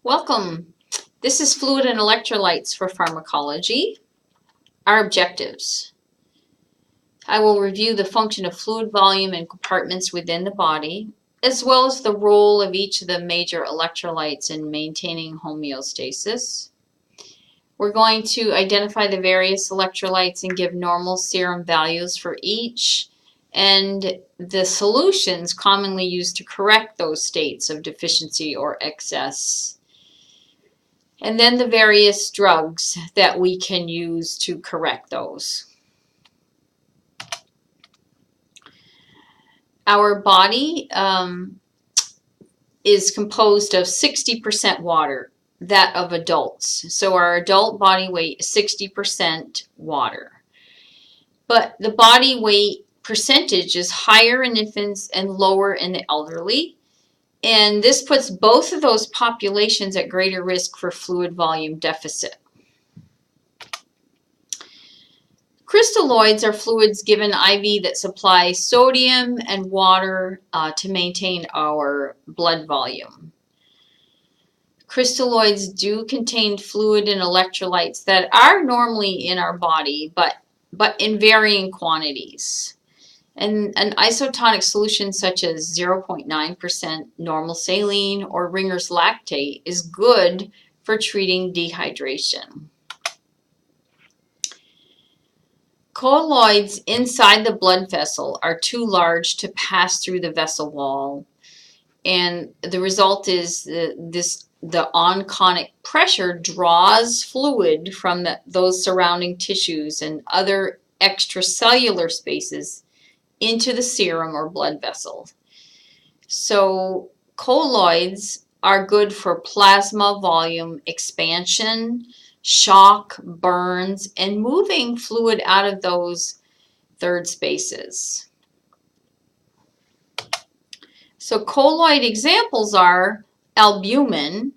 Welcome. This is Fluid and Electrolytes for Pharmacology. Our objectives. I will review the function of fluid volume and compartments within the body, as well as the role of each of the major electrolytes in maintaining homeostasis. We're going to identify the various electrolytes and give normal serum values for each, and the solutions commonly used to correct those states of deficiency or excess. And then the various drugs that we can use to correct those. Our body is composed of 60% water, that of adults. So our adult body weight is 60% water. But the body weight percentage is higher in infants and lower in the elderly. And this puts both of those populations at greater risk for fluid volume deficit. Crystalloids are fluids given IV that supply sodium and water to maintain our blood volume. Crystalloids do contain fluid and electrolytes that are normally in our body, but in varying quantities. And an isotonic solution such as 0.9% normal saline or Ringer's lactate is good for treating dehydration. Colloids inside the blood vessel are too large to pass through the vessel wall, and the result is the onconic pressure draws fluid from those surrounding tissues and other extracellular spaces into the serum or blood vessel. So colloids are good for plasma volume expansion, shock, burns, and moving fluid out of those third spaces. So colloid examples are albumin,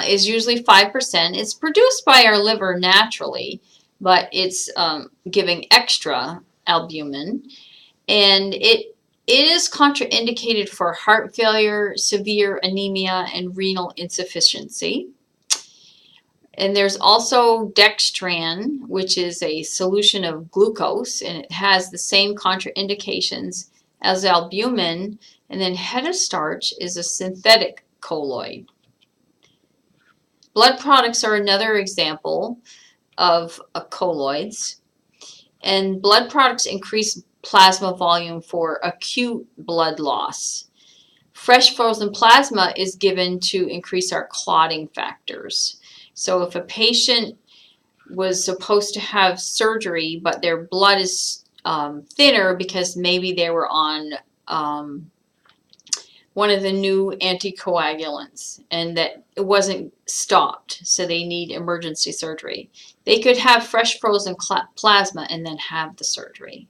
is usually 5%. It's produced by our liver naturally, but it's giving extra albumin. And it is contraindicated for heart failure, severe anemia, and renal insufficiency. And there's also dextran, which is a solution of glucose, and it has the same contraindications as albumin. And then hetastarch is a synthetic colloid. Blood products are another example of colloids. And blood products increase plasma volume for acute blood loss. Fresh frozen plasma is given to increase our clotting factors. So if a patient was supposed to have surgery, but their blood is thinner because maybe they were on one of the new anticoagulants and that it wasn't stopped, so they need emergency surgery, they could have fresh frozen plasma and then have the surgery.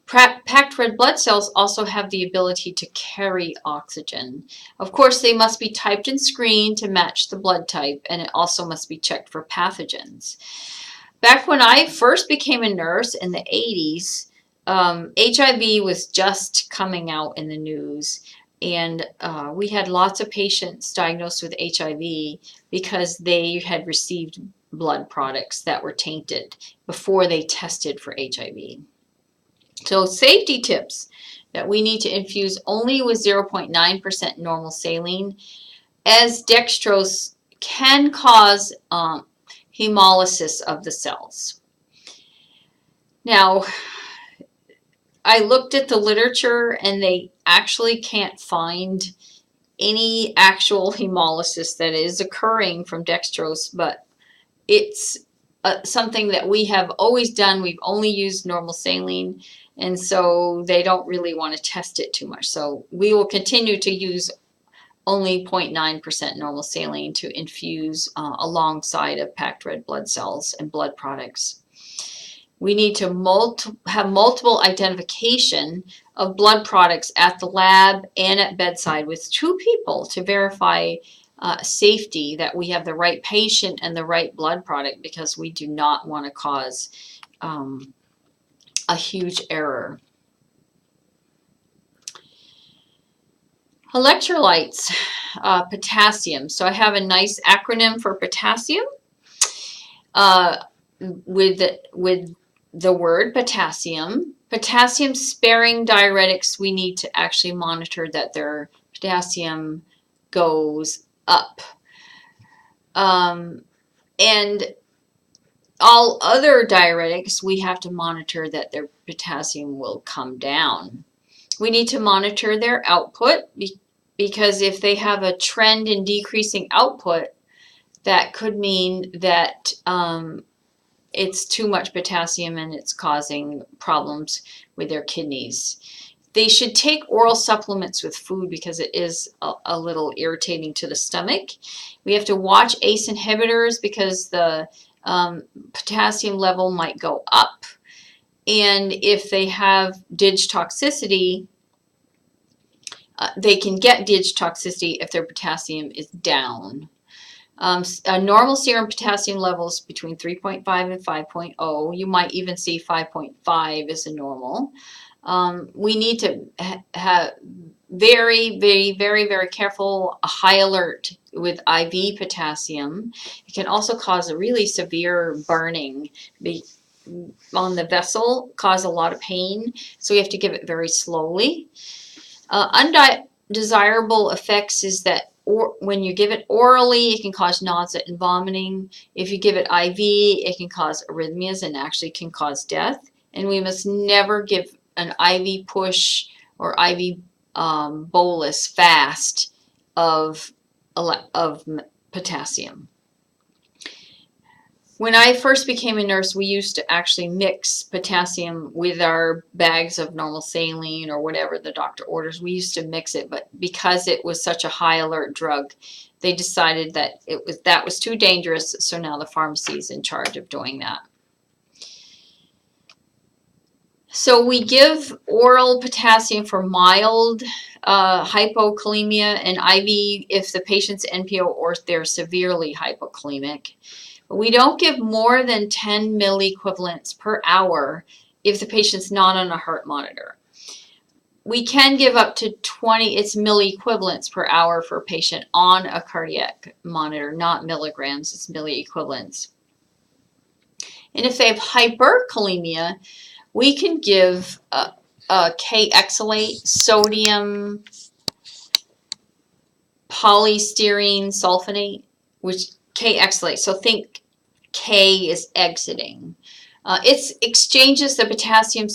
Packed red blood cells also have the ability to carry oxygen. Of course, they must be typed and screened to match the blood type, and it also must be checked for pathogens. Back when I first became a nurse in the 80s, HIV was just coming out in the news, and we had lots of patients diagnosed with HIV because they had received blood products that were tainted before they tested for HIV. So safety tips that we need to infuse only with 0.9% normal saline, as dextrose can cause hemolysis of the cells. Now, I looked at the literature and they actually can't find any actual hemolysis that is occurring from dextrose, but it's something that we have always done. We've only used normal saline, and so they don't really want to test it too much. So we will continue to use only 0.9% normal saline to infuse alongside of packed red blood cells and blood products. We need to have multiple identification of blood products at the lab and at bedside with 2 people to verify safety, that we have the right patient and the right blood product, because we do not want to cause a huge error. Electrolytes. potassium. So I have a nice acronym for potassium with the word potassium. Potassium sparing diuretics, we need to actually monitor that their potassium goes up. And all other diuretics, we have to monitor that their potassium will come down. We need to monitor their output because if they have a trend in decreasing output, that could mean that it's too much potassium and it's causing problems with their kidneys. They should take oral supplements with food because it is a little irritating to the stomach. We have to watch ACE inhibitors because the potassium level might go up. And if they have dig toxicity, they can get dig toxicity if their potassium is down. Normal serum potassium levels between 3.5 and 5.0. You might even see 5.5 as a normal. We need to have very careful, a high alert with IV potassium. It can also cause a really severe burning on the vessel, cause a lot of pain, so we have to give it very slowly. Undesirable effects is that when you give it orally, it can cause nausea and vomiting. If you give it IV, it can cause arrhythmias and actually can cause death. And we must never give an IV push or IV bolus fast of potassium. When I first became a nurse, we used to actually mix potassium with our bags of normal saline or whatever the doctor orders. We used to mix it, but because it was such a high alert drug, they decided that that was too dangerous, so now the pharmacy is in charge of doing that. So we give oral potassium for mild hypokalemia and IV if the patient's NPO or they're severely hypokalemic. We don't give more than 10 milliequivalents per hour if the patient's not on a heart monitor. We can give up to 20 milliequivalents per hour for a patient on a cardiac monitor, not milligrams, it's milliequivalents. And if they have hyperkalemia, we can give K-exolate, sodium, polystyrene sulfonate, which K-exolate. So think K is exiting. It exchanges the potassium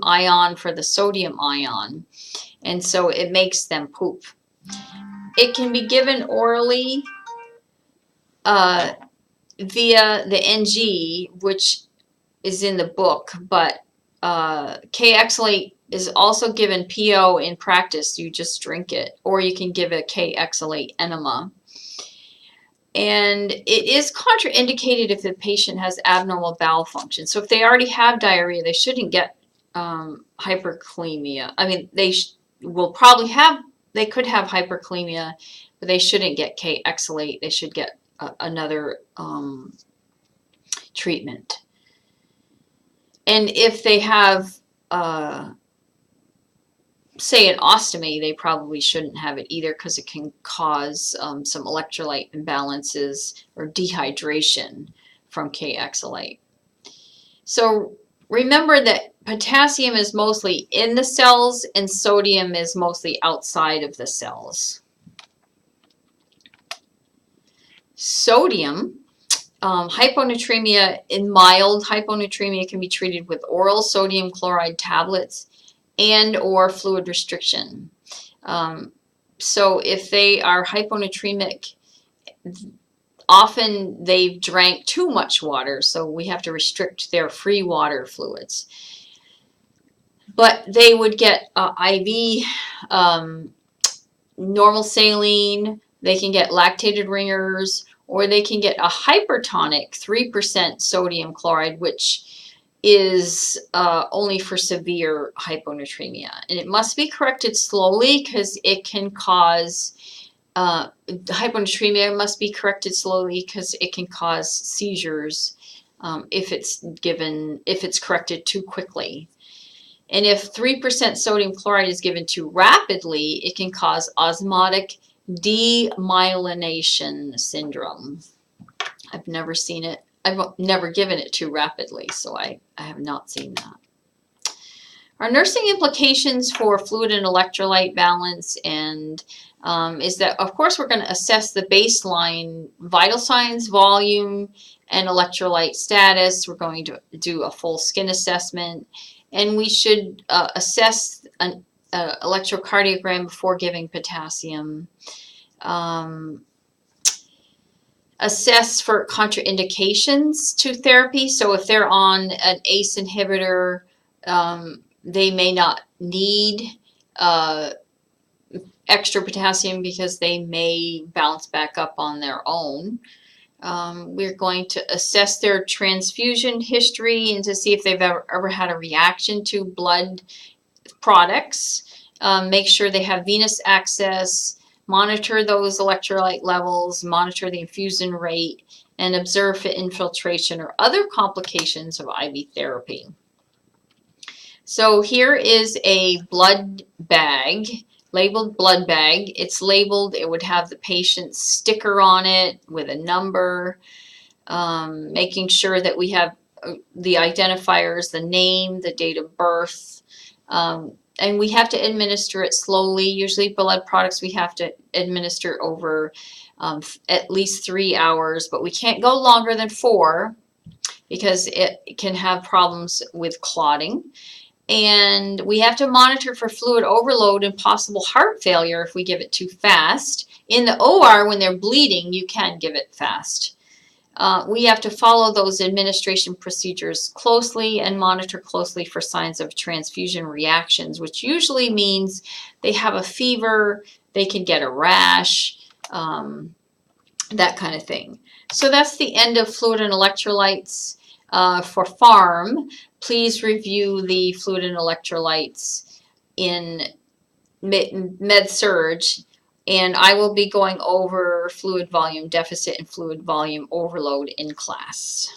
ion for the sodium ion, and so it makes them poop. It can be given orally via the NG, which is in the book, but K-exolate is also given PO in practice. You just drink it, or you can give a K-exolate enema. And it is contraindicated if the patient has abnormal bowel function. So if they already have diarrhea, they shouldn't get hyperkalemia. I mean, they could have hyperkalemia, but they shouldn't get K-exolate. They should get another treatment. And if they have, say, an ostomy, they probably shouldn't have it either because it can cause some electrolyte imbalances or dehydration from K-exolate. So remember that potassium is mostly in the cells and sodium is mostly outside of the cells. Sodium, hyponatremia, in mild hyponatremia can be treated with oral sodium chloride tablets and or fluid restriction. So if they are hyponatremic, often they've drank too much water, so we have to restrict their free water fluids. But they would get IV normal saline, they can get lactated ringers, or they can get a hypertonic 3% sodium chloride, which is only for severe hyponatremia. And it must be corrected slowly because it can cause, hyponatremia must be corrected slowly because it can cause seizures if it's corrected too quickly. And if 3% sodium chloride is given too rapidly, it can cause osmotic demyelination syndrome. I've never seen it. I've never given it too rapidly, so I have not seen that. Our nursing implications for fluid and electrolyte balance and is that, of course, we're going to assess the baseline vital signs, volume, and electrolyte status. We're going to do a full skin assessment, and we should assess an electrocardiogram before giving potassium. Assess for contraindications to therapy. So if they're on an ACE inhibitor, they may not need extra potassium because they may bounce back up on their own. We're going to assess their transfusion history and to see if they've ever had a reaction to blood products. Make sure they have venous access, monitor those electrolyte levels, monitor the infusion rate, and observe for infiltration or other complications of IV therapy. So here is a blood bag, labeled blood bag. It's labeled, it would have the patient's sticker on it with a number, making sure that we have the identifiers, the name, the date of birth, and we have to administer it slowly. Usually blood products we have to administer over at least 3 hours, but we can't go longer than 4 because it can have problems with clotting. And we have to monitor for fluid overload and possible heart failure if we give it too fast. In the OR, when they're bleeding, you can give it fast. We have to follow those administration procedures closely and monitor closely for signs of transfusion reactions, which usually means they have a fever, they can get a rash, that kind of thing. So that's the end of fluid and electrolytes for pharm. Please review the fluid and electrolytes in Med-Surg. And I will be going over fluid volume deficit and fluid volume overload in class.